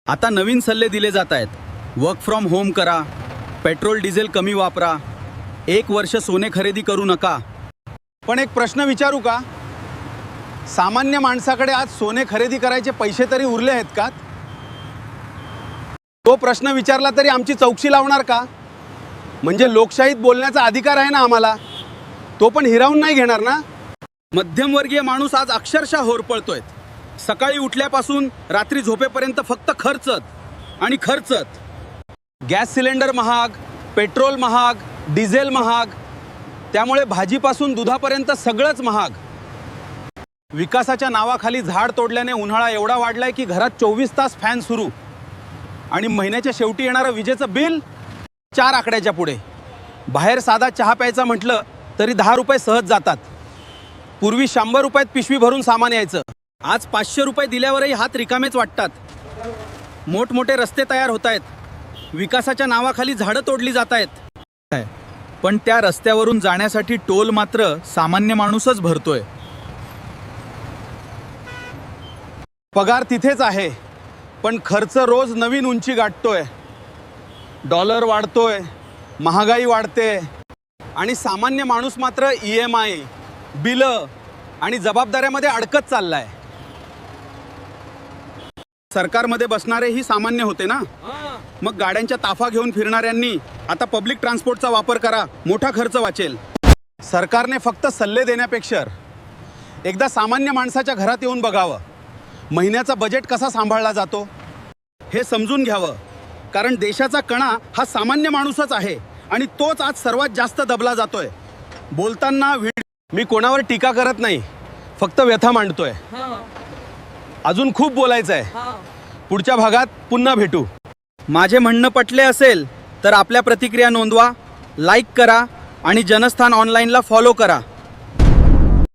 आता नवीन सल्ले दिले जात आहेत. वर्क फ्रॉम होम करा, पेट्रोल डिझेल कमी वापरा, 1 वर्ष सोने खरेदी करू नका. पण एक प्रश्न विचारू का? सामान्य माणसाकडे आज सोने खरेदी करायचे पैसे तरी उरले आहेत का? तो प्रश्न विचारला तरी आमची चौकशी लावणार का? म्हणजे लोकशाहीत बोलण्याचा अधिकार आहे ना आम्हाला, तो पण हिरावून नाही घेणार ना? मध्यमवर्गीय माणूस आज अक्षरशः होरपळतोय. सकाळी उठल्यापासून रात्री झोपेपर्यंत फक्त खर्चच आणि खर्चच. गॅस सिलेंडर महाग, पेट्रोल महाग, डिझेल महाग, त्यामुळे भाजीपासून दुधापर्यंत सगळंच महाग. विकासाच्या नावाखाली झाड तोडल्याने उन्हाळा एवढा वाढलाय की घरात 24 तास फॅन सुरू, आणि महिन्याच्या शेवटी येणारं विजेचं बिल 4 आकड्याच्या पुढे. बाहेर साधा चहा प्यायचा म्हटलं तरी 10 रुपये सहज जातात. पूर्वी 100 रुपयात पिशवी भरून सामान यायचं. आज 500 रुपये दिल्यावरही हात रिकामेच वाटतात. मोठमोठे रस्ते तयार होत आहेत, विकासाच्या नावाखाली झाडं तोडली जात आहेत, पण त्या रस्त्यावरून जाण्यासाठी टोल मात्र सामान्य माणूसच भरतोय. पगार तिथेच आहे, पण खर्च रोज नवीन उंची गाठतोय. डॉलर वाढतोय, महागाई वाढते, आणि सामान्य माणूस मात्र EMI, बिलं आणि जबाबदाऱ्यामध्ये अडकत चाललाय. सरकारमध्ये बसणारेही सामान्य होते ना, मग गाड्यांच्या ताफा घेऊन फिरणाऱ्यांनी आता पब्लिक ट्रान्सपोर्टचा वापर करा, मोठा खर्च वाचेल. सरकारने फक्त सल्ले देण्यापेक्षा एकदा सामान्य माणसाच्या घरात येऊन बघावं, महिन्याचा बजेट कसा सांभाळला जातो हे समजून घ्यावं. कारण देशाचा कणा हा सामान्य माणूसच आहे, आणि तोच आज सर्वात जास्त दबला जातोय. बोलताना मी कोणावर टीका करत नाही, फक्त व्यथा मांडतोय. अजून खूप बोलायचं आहे. पुढच्या भागात पुन्हा भेटू. माझे म्हणणं पटले असेल तर आपल्या प्रतिक्रिया नोंदवा, लाईक करा आणि जनस्थान ऑनलाईनला फॉलो करा.